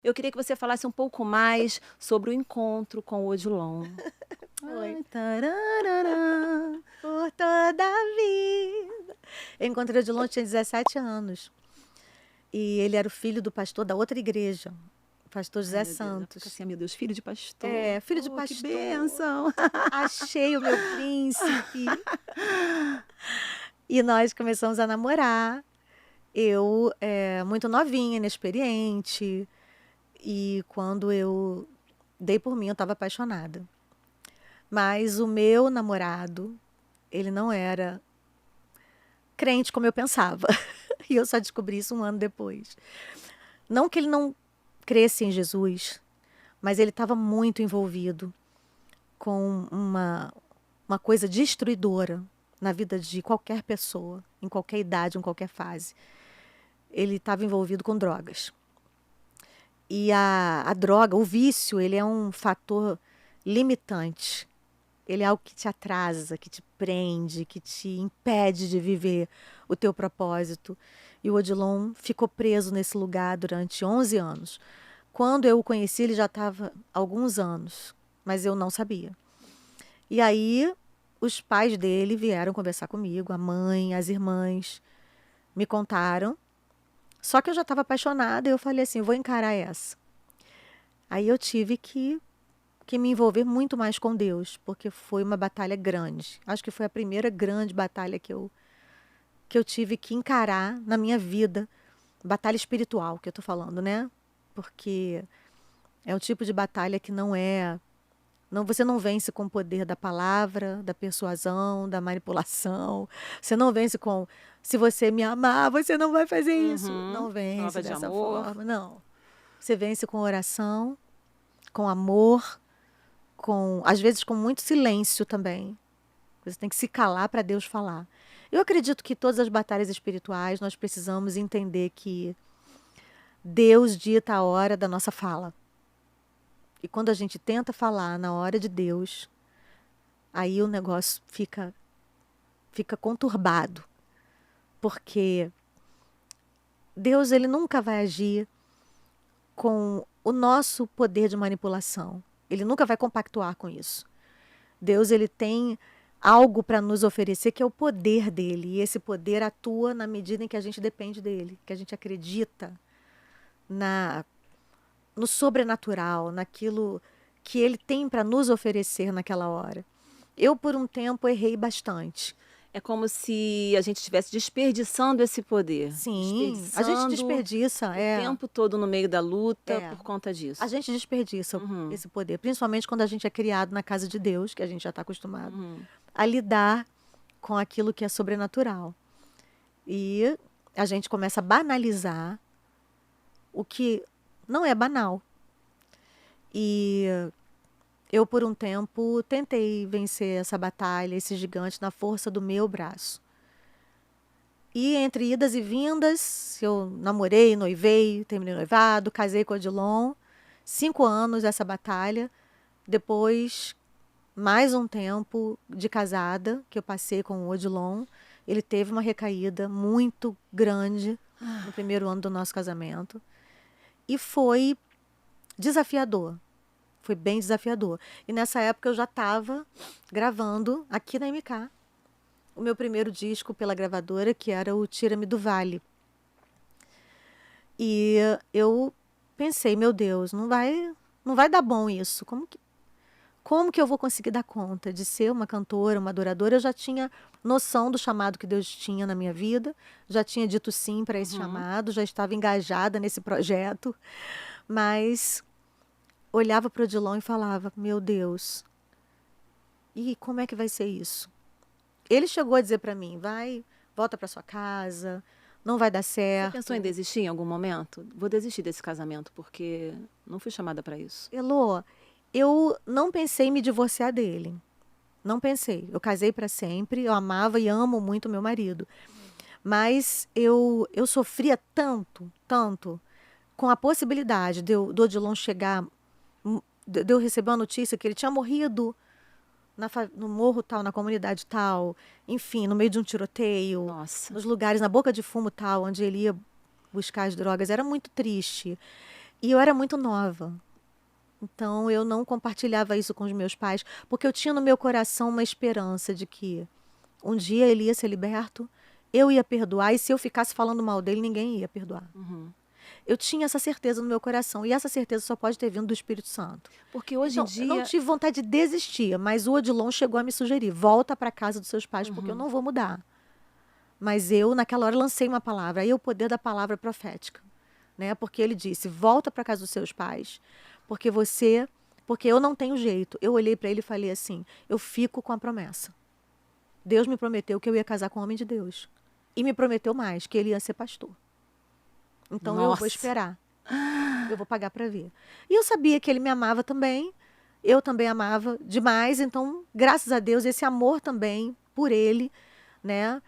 Eu queria que você falasse um pouco mais sobre o encontro com o Odilon. Foi. Ai, tarararã. Por toda a vida. Eu encontrei o Odilon, eu tinha 17 anos. E ele era o filho do pastor da outra igreja, o pastor Ai, José meu Deus, já fica Santos. assim, ai, meu Deus, filho de pastor. É, filho de Oh, que pastor. bênção. Achei o meu príncipe. E nós começamos a namorar. Eu, muito novinha, inexperiente. E quando eu dei por mim, eu estava apaixonada. Mas o meu namorado, ele não era crente como eu pensava. E eu só descobri isso um ano depois. Não que ele não cresça em Jesus, mas ele estava muito envolvido com uma coisa destruidora na vida de qualquer pessoa, em qualquer idade, em qualquer fase. Ele estava envolvido com drogas. E a droga, o vício, ele é um fator limitante. Ele é algo que te atrasa, que te prende, que te impede de viver o teu propósito. E o Odilon ficou preso nesse lugar durante 11 anos. Quando eu o conheci, ele já estava há alguns anos, mas eu não sabia. E aí, os pais dele vieram conversar comigo, a mãe, as irmãs, me contaram. Só que eu já estava apaixonada e eu falei assim: vou encarar essa. Aí eu tive que me envolver muito mais com Deus, porque foi uma batalha grande. Acho que foi a primeira grande batalha que eu tive que encarar na minha vida. Batalha espiritual, que eu tô falando, né? Porque é um tipo de batalha que não é. Não, você não vence com o poder da palavra, da persuasão, da manipulação. Você não vence com se você me amar, você não vai fazer isso. Uhum. Não vence Prova de dessa amor. forma, não. Você vence com oração, com amor, com às vezes com muito silêncio também. Você tem que se calar para Deus falar. Eu acredito que todas as batalhas espirituais nós precisamos entender que Deus dita a hora da nossa fala. E quando a gente tenta falar na hora de Deus, aí o negócio fica conturbado, porque Deus ele nunca vai agir com o nosso poder de manipulação. Ele nunca vai compactuar com isso. Deus ele tem algo para nos oferecer que é o poder dele, e esse poder atua na medida em que a gente depende dele, que a gente acredita na no sobrenatural, naquilo que ele tem para nos oferecer naquela hora. Eu por um tempo errei bastante. É como se a gente estivesse desperdiçando esse poder, Sim, a gente desperdiçando desperdiça, o tempo todo no meio da luta é. por conta A disso. gente desperdiça Uhum, esse poder, principalmente quando a gente é criado na casa de Deus, que a gente já está acostumado uhum. a lidar com aquilo que é sobrenatural. E a gente começa a banalizar o que não é banal. E eu, por um tempo, tentei vencer essa batalha, esse gigante, na força do meu braço. E entre idas e vindas, eu namorei, noivei, terminei o noivado, casei com o Odilon. 5 anos essa batalha. Depois, mais um tempo de casada que eu passei com o Odilon. Ele teve uma recaída muito grande no primeiro ano do nosso casamento. E foi desafiador. Foi bem desafiador. E nessa época eu já estava gravando aqui na MK o meu primeiro disco pela gravadora, que era o Tira-me do Vale. E eu pensei, meu Deus, não vai dar bom isso. Como que eu vou conseguir dar conta de ser uma cantora, uma adoradora? Eu já tinha noção do chamado que Deus tinha na minha vida, já tinha dito sim para esse Uhum. chamado, já estava engajada nesse projeto, mas olhava para o Odilon e falava: Meu Deus, e como é que vai ser isso? Ele chegou a dizer para mim: vai, volta para sua casa, não vai dar Você pensou em certo. desistir em algum momento? Vou desistir desse casamento porque não fui chamada para isso. Elô, eu não pensei em me divorciar dele. Não pensei. Eu casei para sempre, eu amava e amo muito meu marido. Mas eu sofria tanto, tanto, com a possibilidade do Odilon chegar, de eu receber uma notícia que ele tinha morrido no morro tal, na comunidade tal, enfim, no meio de um tiroteio, Nossa. nos lugares, na boca de fumo tal, onde ele ia buscar as drogas. Era muito triste. E eu era muito nova. Então, eu não compartilhava isso com os meus pais, porque eu tinha no meu coração uma esperança de que um dia ele ia ser liberto, eu ia perdoar, e se eu ficasse falando mal dele, ninguém ia perdoar. Uhum. Eu tinha essa certeza no meu coração, e essa certeza só pode ter vindo do Espírito Santo. Porque hoje em Então, eu não dia. tive vontade de desistir, mas o Odilon chegou a me sugerir: volta para casa dos seus pais, porque eu Uhum. não vou mudar. Mas eu, naquela hora, lancei uma palavra, aí o poder da palavra profética, né? Porque ele disse: volta para casa dos seus pais, porque eu não tenho jeito. Eu olhei para ele e falei assim: eu fico com a promessa. Deus me prometeu que eu ia casar com um homem de Deus. E me prometeu mais, que ele ia ser pastor. Então eu vou Nossa. esperar. Eu vou pagar para ver. E eu sabia que ele me amava também. Eu também amava demais. Então, graças a Deus, esse amor também por ele, né,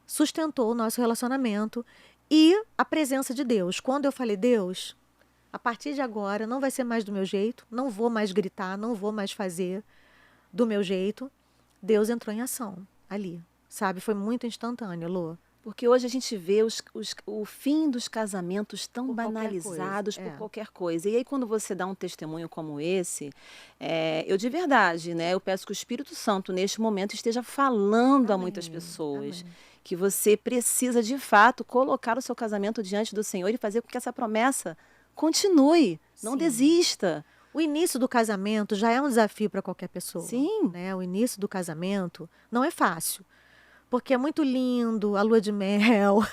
sustentou o nosso relacionamento. E a presença de Deus. Quando eu falei: Deus, a partir de agora não vai ser mais do meu jeito, não vou mais gritar, não vou mais fazer do meu jeito, Deus entrou em ação ali, sabe? Foi muito instantâneo, Lô. Porque hoje a gente vê o fim dos casamentos tão Por qualquer banalizados coisa, por é. qualquer coisa. E aí, quando você dá um testemunho como esse, eu de verdade, né? Eu peço que o Espírito Santo, neste momento, esteja falando a muitas Amém, pessoas. amém. Que você precisa, de fato, colocar o seu casamento diante do Senhor e fazer com que essa promessa continue. Não Sim. desista. O início do casamento já é um desafio para qualquer pessoa. Sim. Né? O início do casamento não é fácil, porque é muito lindo a lua de mel,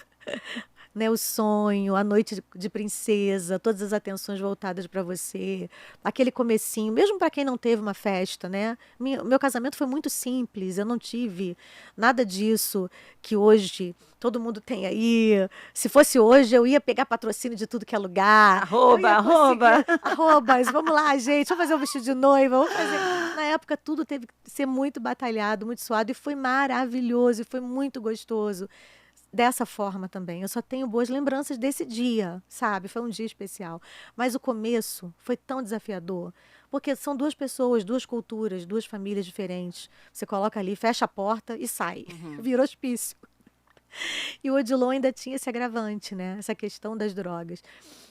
né, o sonho, a noite de princesa, todas as atenções voltadas para você, aquele comecinho, mesmo para quem não teve uma festa, né? Meu casamento foi muito simples, eu não tive nada disso que hoje todo mundo tem aí. Se fosse hoje, eu ia pegar patrocínio de tudo que é lugar. Arroba, arroba. Arrobas, vamos lá, gente, vamos fazer um vestido de noiva, vamos fazer. Na época, tudo teve que ser muito batalhado, muito suado, e foi maravilhoso, e foi muito gostoso. Dessa forma também. Eu só tenho boas lembranças desse dia, sabe? Foi um dia especial. Mas o começo foi tão desafiador, porque são duas pessoas, duas culturas, duas famílias diferentes. Você coloca ali, fecha a porta e sai. Vira hospício. E o Odilon ainda tinha esse agravante, né? Essa questão das drogas.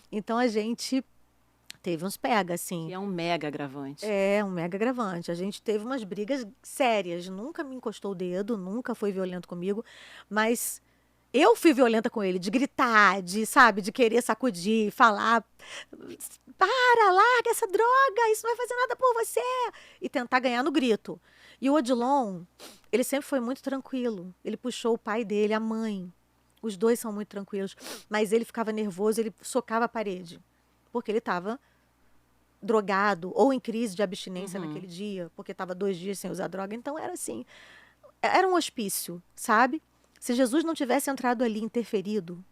Então a gente teve uns pega, assim. Que é um mega agravante. É, um mega agravante. A gente teve umas brigas sérias. Nunca me encostou o dedo, nunca foi violento comigo, mas eu fui violenta com ele, de gritar, sabe, de querer sacudir, falar: para, larga essa droga, isso não vai fazer nada por você. E tentar ganhar no grito. E o Odilon, ele sempre foi muito tranquilo. Ele puxou o pai dele, a mãe. Os dois são muito tranquilos. Mas ele ficava nervoso, ele socava a parede. Porque ele estava drogado ou em crise de abstinência naquele dia, porque estava 2 dias sem usar droga. Então era assim, era um hospício, sabe? Se Jesus não tivesse entrado ali, interferido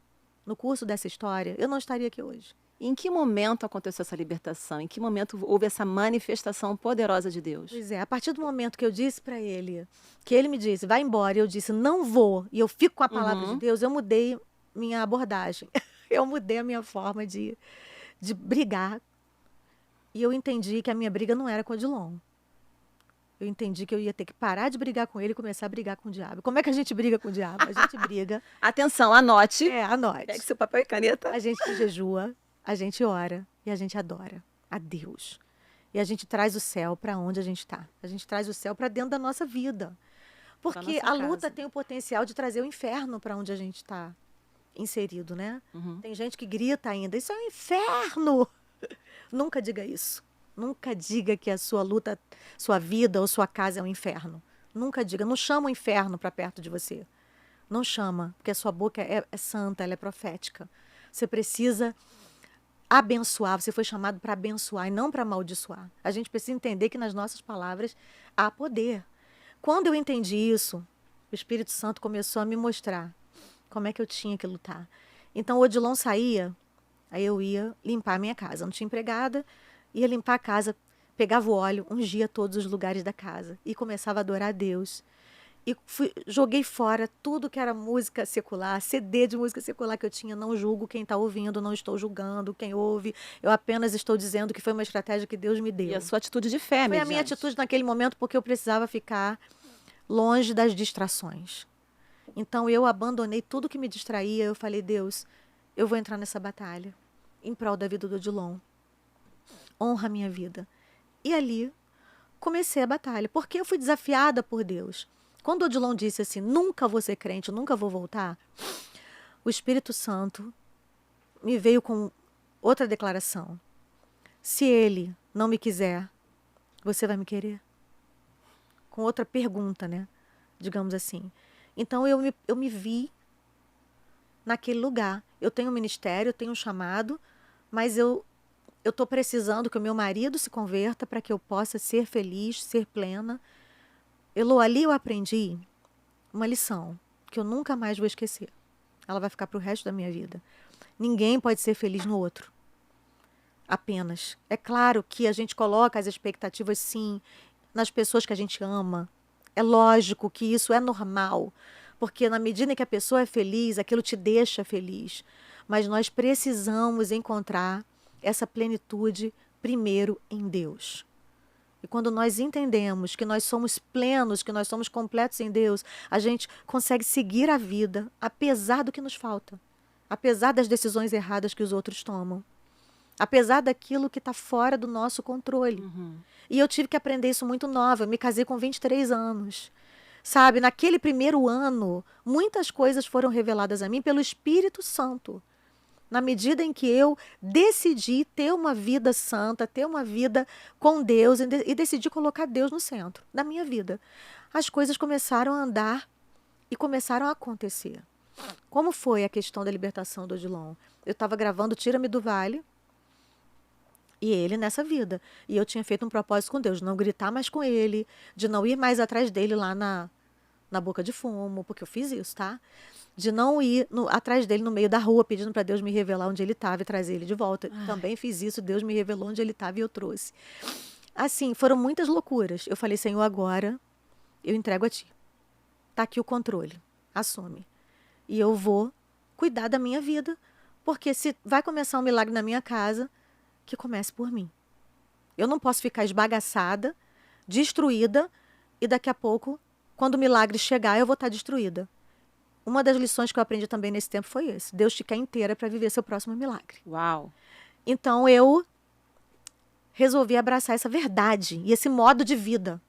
no curso dessa história, eu não estaria aqui hoje. Em que momento aconteceu essa libertação? Em que momento houve essa manifestação poderosa de Deus? Pois é, a partir do momento que eu disse para ele, que ele me disse: vai embora, e eu disse: não vou, e eu fico com a palavra de Deus, eu mudei minha abordagem. Eu mudei a minha forma de brigar. E eu entendi que a minha briga não era com o Odilon. Eu entendi que eu ia ter que parar de brigar com ele e começar a brigar com o diabo. Como é que a gente briga com o diabo? A gente briga. Atenção, anote. Anote. Pegue seu papel e caneta. A gente jejua, a gente ora e a gente adora a Deus. E a gente traz o céu para onde a gente está. A gente traz o céu para dentro da nossa vida. Porque nossa a luta casa. tem o potencial de trazer o inferno para onde a gente está inserido, né? Tem gente que grita ainda: isso é um inferno! Nunca diga isso. Nunca diga que a sua luta, sua vida ou sua casa é um inferno. Nunca diga. Não chama o inferno para perto de você. Não chama, porque a sua boca é santa, ela é profética. Você precisa abençoar, você foi chamado para abençoar e não para amaldiçoar. A gente precisa entender que nas nossas palavras há poder. Quando eu entendi isso, o Espírito Santo começou a me mostrar como é que eu tinha que lutar. Então o Odilon saía, aí eu ia limpar a minha casa. Eu não tinha empregada, ia limpar a casa, pegava o óleo, ungia todos os lugares da casa e começava a adorar a Deus. E joguei fora tudo que era música secular, CD de música secular que eu tinha. Não julgo quem está ouvindo, não estou julgando quem ouve. Eu apenas estou dizendo que foi uma estratégia que Deus me deu. E a sua atitude de fé, Foi a minha atitude naquele momento, porque eu precisava ficar longe das distrações. Então eu abandonei tudo que me distraía. Eu falei: Deus, eu vou entrar nessa batalha. em prol da vida do Odilon. Honra a minha vida. E ali comecei a batalha, porque eu fui desafiada por Deus. Quando o Odilon disse assim, nunca vou ser crente, nunca vou voltar, o Espírito Santo me veio com outra declaração. Se ele não me quiser, você vai me querer? Com outra pergunta, né? Digamos assim. Então eu me vi naquele lugar. Eu tenho um ministério, eu tenho um chamado, mas eu estou precisando que o meu marido se converta para que eu possa ser feliz, ser plena. Elô, ali eu aprendi uma lição que eu nunca mais vou esquecer. Ela vai ficar para o resto da minha vida. Ninguém pode ser feliz no outro. Apenas. É claro que a gente coloca as expectativas, sim, nas pessoas que a gente ama. É lógico que isso é normal, porque na medida em que a pessoa é feliz, aquilo te deixa feliz. Mas nós precisamos encontrar essa plenitude primeiro em Deus. E quando nós entendemos que nós somos plenos, que nós somos completos em Deus, a gente consegue seguir a vida, apesar do que nos falta. Apesar das decisões erradas que os outros tomam. Apesar daquilo que está fora do nosso controle. E eu tive que aprender isso muito nova. Eu me casei com 23 anos. Sabe, naquele primeiro ano, muitas coisas foram reveladas a mim pelo Espírito Santo. Na medida em que eu decidi ter uma vida santa, ter uma vida com Deus e decidi colocar Deus no centro da minha vida. As coisas começaram a andar e começaram a acontecer. Como foi a questão da libertação do Odilon? Eu estava gravando Tira-me do Vale e ele nessa vida. E eu tinha feito um propósito com Deus, de não gritar mais com ele, de não ir mais atrás dele lá na boca de fumo, porque eu fiz isso, tá? De não ir atrás dele no meio da rua, pedindo para Deus me revelar onde ele estava e trazer ele de volta. Também fiz isso, Deus me revelou onde ele estava e eu trouxe. Assim, foram muitas loucuras. Eu falei, Senhor, agora eu entrego a Ti. Tá aqui o controle, assume. E eu vou cuidar da minha vida, porque se vai começar um milagre na minha casa, que comece por mim. Eu não posso ficar esbagaçada, destruída, e daqui a pouco, quando o milagre chegar, eu vou estar destruída. Uma das lições que eu aprendi também nesse tempo foi esse. Deus te quer inteira para viver seu próximo milagre. Uau! Então eu resolvi abraçar essa verdade e esse modo de vida,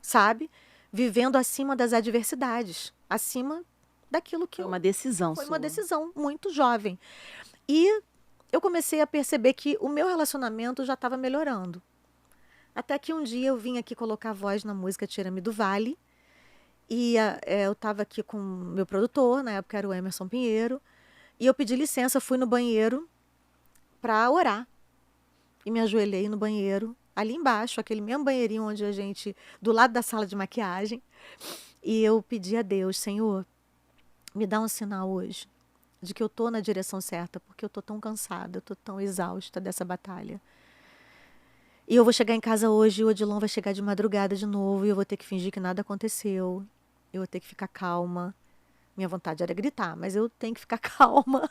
sabe? Vivendo acima das adversidades, acima daquilo que Foi uma decisão foi sua. uma decisão muito jovem. E eu comecei a perceber que o meu relacionamento já estava melhorando. Até que um dia eu vim aqui colocar a voz na música Tira-me do Vale. E eu estava aqui com o meu produtor, na época era o Emerson Pinheiro, e eu pedi licença, fui no banheiro para orar. E me ajoelhei no banheiro, ali embaixo, aquele mesmo banheirinho onde a gente, do lado da sala de maquiagem, e eu pedi a Deus, Senhor, me dá um sinal hoje de que eu estou na direção certa, porque eu estou tão cansada, eu estou tão exausta dessa batalha. E eu vou chegar em casa hoje, e o Odilon vai chegar de madrugada de novo, e eu vou ter que fingir que nada aconteceu. Eu vou ter que ficar calma. Minha vontade era gritar, mas eu tenho que ficar calma.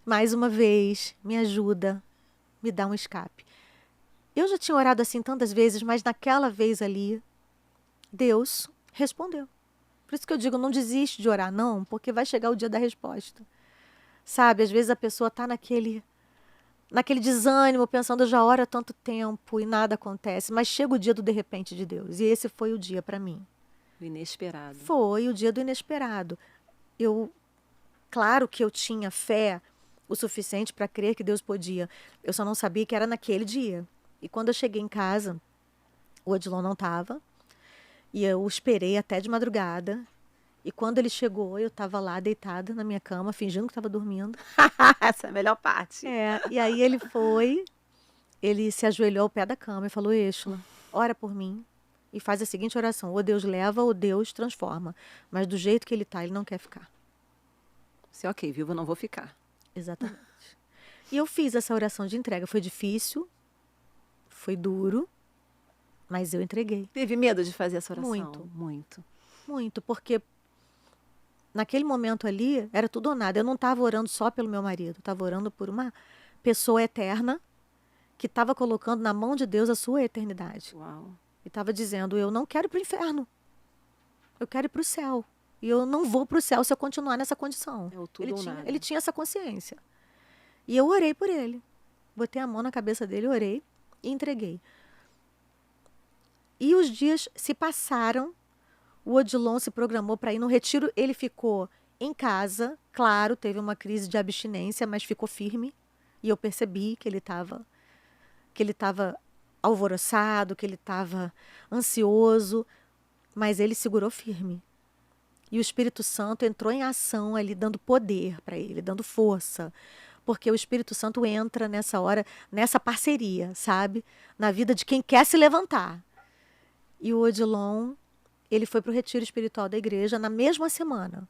Mais uma vez, me ajuda, me dá um escape. Eu já tinha orado assim tantas vezes, mas naquela vez ali, Deus respondeu. Por isso que eu digo, não desiste de orar, não, porque vai chegar o dia da resposta. Sabe, às vezes a pessoa está naquele desânimo, pensando, eu já oro há tanto tempo e nada acontece, mas chega o dia do de repente de Deus. E esse foi o dia para mim. O inesperado. Foi o dia do inesperado. Claro que eu tinha fé o suficiente para crer que Deus podia. Eu só não sabia que era naquele dia. E quando eu cheguei em casa, o Odilon não estava. E eu esperei até de madrugada. E quando ele chegou, eu estava lá deitada na minha cama, fingindo que estava dormindo. Essa é a melhor parte. E aí ele se ajoelhou ao pé da cama e falou, Êxola, ora por mim. E faz a seguinte oração, ou Deus leva ou Deus transforma. Mas do jeito que ele está, ele não quer ficar. Se ok, viúva, não vou ficar. Exatamente. E eu fiz essa oração de entrega. Foi difícil, foi duro, mas eu entreguei. Teve medo de fazer essa oração? Muito. Muito. Muito, porque naquele momento ali, era tudo ou nada. Eu não estava orando só pelo meu marido, estava orando por uma pessoa eterna que estava colocando na mão de Deus a sua eternidade. Uau. E estava dizendo, eu não quero ir para o inferno. Eu quero ir para o céu. E eu não vou para o céu se eu continuar nessa condição. É o tudo ou nada. Ele tinha essa consciência. E eu orei por ele. Botei a mão na cabeça dele, orei e entreguei. E os dias se passaram, o Odilon se programou para ir no retiro, ele ficou em casa, claro, teve uma crise de abstinência, mas ficou firme. E eu percebi que ele estava alvoroçado, que ele estava ansioso, mas ele segurou firme. E o Espírito Santo entrou em ação ali, dando poder para ele, dando força. Porque o Espírito Santo entra nessa hora, nessa parceria, sabe? Na vida de quem quer se levantar. E o Odilon, ele foi para o retiro espiritual da igreja na mesma semana.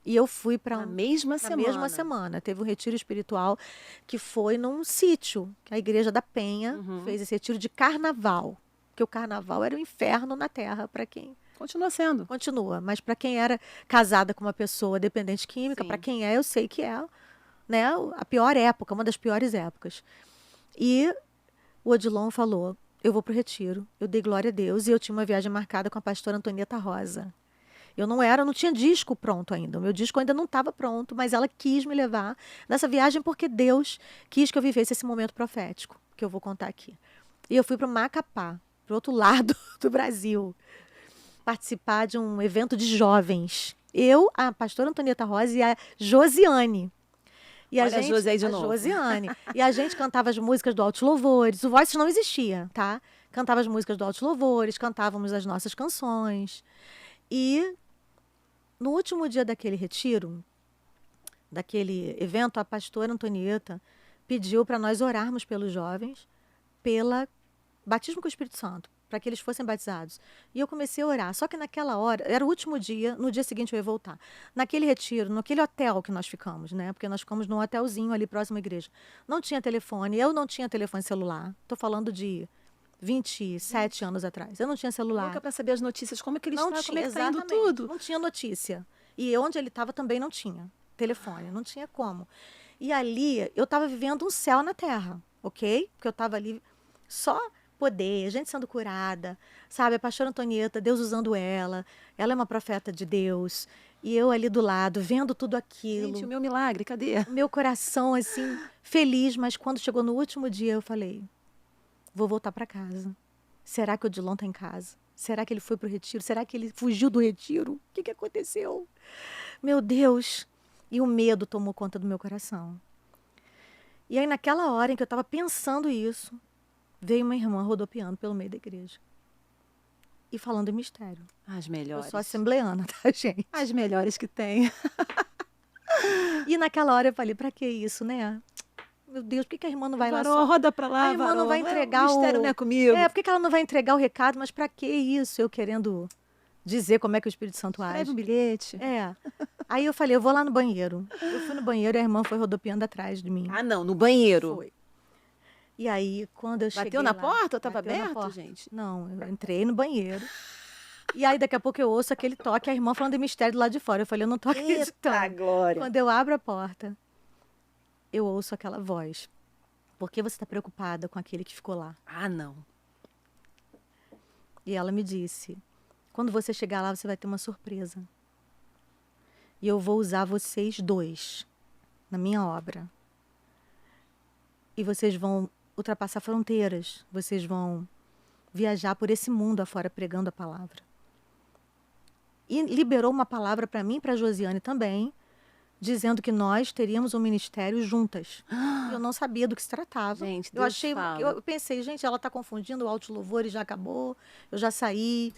E eu fui para Na mesma na mesma semana. Teve um retiro espiritual que foi num sítio, que a igreja da Penha fez esse retiro de carnaval. Porque o carnaval era o inferno na terra para quem... Continua sendo. Continua, mas para quem era casada com uma pessoa dependente química, Sim. para quem é, eu sei que é, né, a pior época, uma das piores épocas. E o Odilon falou, eu vou para o retiro. Eu dei glória a Deus e eu tinha uma viagem marcada com a pastora Antonieta Rosa. Eu não tinha disco pronto ainda. O meu disco ainda não estava pronto, mas ela quis me levar nessa viagem porque Deus quis que eu vivesse esse momento profético, que eu vou contar aqui. E eu fui para o Macapá, para o outro lado do Brasil, participar de um evento de jovens. Eu, a pastora Antonieta Rosa e a Josiane. E Olha a Josi aí de a novo. Josiane. E a gente cantava as músicas do Altos Louvores. O Voice não existia, tá? Cantava as músicas do Altos Louvores, cantávamos as nossas canções. E no último dia daquele retiro, daquele evento, a pastora Antonieta pediu para nós orarmos pelos jovens, pela batismo com o Espírito Santo, para que eles fossem batizados. E eu comecei a orar. Só que naquela hora, era o último dia, no dia seguinte eu ia voltar. Naquele retiro, naquele hotel que nós ficamos, né? Porque nós ficamos num hotelzinho ali próximo à igreja. Não tinha telefone, eu não tinha telefone celular. Estou falando de 27 anos atrás. Eu não tinha celular. Nunca para saber as notícias, como é que ele Não está, como é tinha, que está indo exatamente. tudo. Não tinha notícia. E onde ele estava também não tinha telefone, não tinha como. E ali eu estava vivendo um céu na terra, ok? Porque eu estava ali só poder, gente sendo curada, sabe? A pastora Antonieta, Deus usando ela é uma profeta de Deus. E eu ali do lado, vendo tudo aquilo. Gente, o meu milagre, cadê? O meu coração, assim, feliz, mas quando chegou no último dia, eu falei, vou voltar para casa. Será que o Odilon está em casa? Será que ele foi para o retiro? Será que ele fugiu do retiro? O que aconteceu? Meu Deus! E o medo tomou conta do meu coração. E aí, naquela hora em que eu estava pensando isso, veio uma irmã rodopiando pelo meio da igreja. E falando em mistério. As Eu melhores. sou assembleana, tá, gente? As melhores que tem. E naquela hora eu falei, para que isso, né? Meu Deus, por que a irmã não vai lá Varô, só? roda pra lá, A irmã varô. não vai entregar o mistério não é comigo. É, por que ela não vai entregar o recado? Mas para que isso? Eu querendo dizer como é que o Espírito Santo age. Escreve um bilhete. É. Aí eu falei, eu vou lá no banheiro. Eu fui no banheiro e a irmã foi rodopiando atrás de mim. Ah, não, no banheiro. Foi. E aí, quando eu cheguei Bateu na lá, porta ou estava bateu na aberto, porta. gente? Não, eu entrei no banheiro. E aí, daqui a pouco eu ouço aquele toque, a irmã falando de mistério do lado de fora. Eu falei, eu não tô acreditando. glória. Quando eu abro a porta, eu ouço aquela voz. Por que você está preocupada com aquele que ficou lá? Ah, não. E ela me disse, quando você chegar lá, você vai ter uma surpresa. E eu vou usar vocês dois na minha obra. E vocês vão ultrapassar fronteiras. Vocês vão viajar por esse mundo afora pregando a palavra. E liberou uma palavra para mim e para a Josiane também, dizendo que nós teríamos um ministério juntas. E eu não sabia do que se tratava. Gente, eu Deus achei, fala. eu pensei, gente, ela está confundindo o Altos Louvores, já acabou, eu já saí.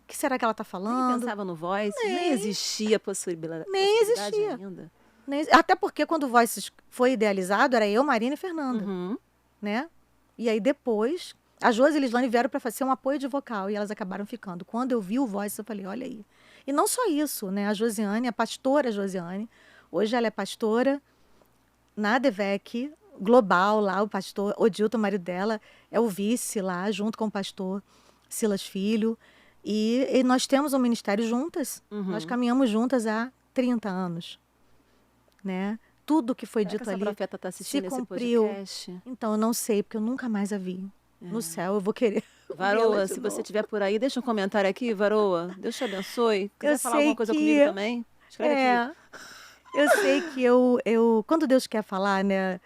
O que será que ela está Nem falando? pensava no Voice, nem existia possibilidade. Nem possibilidade existia. ainda. Até porque quando o Voices foi idealizado, era eu, Marina e Fernanda, Uhum. né? E aí depois, a Josi e a Lislane vieram para fazer um apoio de vocal e elas acabaram ficando. Quando eu vi o Voices, eu falei, olha aí. E não só isso, né? A Josiane, a pastora Josiane, hoje ela é pastora na DEVEC global lá, o pastor Odilton, marido dela, é o vice lá, junto com o pastor Silas Filho. E nós temos um ministério juntas. Nós caminhamos juntas há 30 anos. Né? Tudo que foi Será que dito essa ali profeta está assistindo se esse cumpriu. podcast? Então, eu não sei, porque eu nunca mais a vi. No céu, eu vou querer. Varoa, vê-la de se você novo. estiver por aí, deixa um comentário aqui, Varoa. Deus te abençoe. Quiser Eu falar sei alguma coisa que- comigo também? Escreve aqui. É. Eu sei que quando Deus quer falar, né,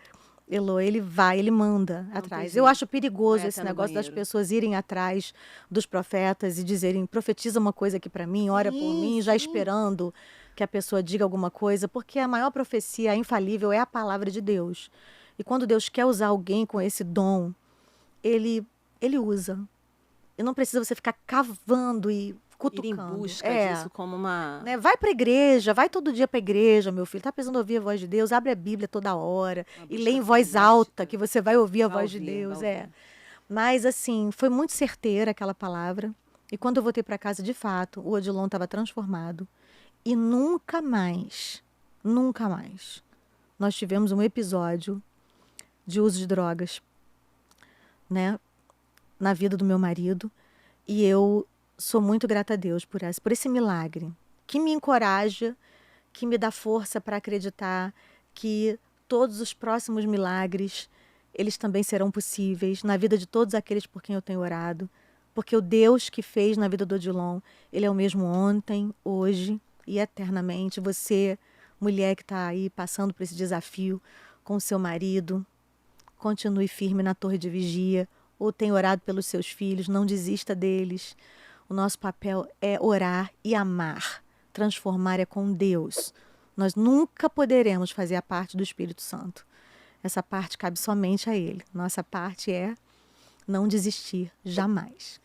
Elô, ele vai, ele manda Não tem atrás. Eu acho jeito. Vai perigoso esse até no negócio das banheiro. pessoas irem atrás dos profetas e dizerem, profetiza uma coisa aqui para mim, ora por Sim, mim, já sim. esperando que a pessoa diga alguma coisa, porque a maior profecia, a infalível, é a palavra de Deus. E quando Deus quer usar alguém com esse dom, ele, ele usa. E não precisa você ficar cavando e Ir em cutucando. busca disso como uma Né? Vai para a igreja, vai todo dia para a igreja, meu filho. Tá precisando ouvir a voz de Deus? Abre a Bíblia toda hora e lê busca em voz alta, frenética. que você vai ouvir a Vai voz de ouvir, vai Deus. É. ouvir. Mas, assim, foi muito certeira aquela palavra. E quando eu voltei para casa, de fato, o Odilon estava transformado. E nunca mais, nós tivemos um episódio de uso de drogas, né, na vida do meu marido. E eu sou muito grata a Deus por esse milagre, que me encoraja, que me dá força para acreditar que todos os próximos milagres, eles também serão possíveis na vida de todos aqueles por quem eu tenho orado. Porque o Deus que fez na vida do Odilon, ele é o mesmo ontem, hoje e eternamente. Você, mulher que está aí passando por esse desafio com o seu marido, continue firme na torre de vigia, ou tenha orado pelos seus filhos, não desista deles. O nosso papel é orar e amar. Transformar é com Deus. Nós nunca poderemos fazer a parte do Espírito Santo. Essa parte cabe somente a Ele. Nossa parte é não desistir jamais.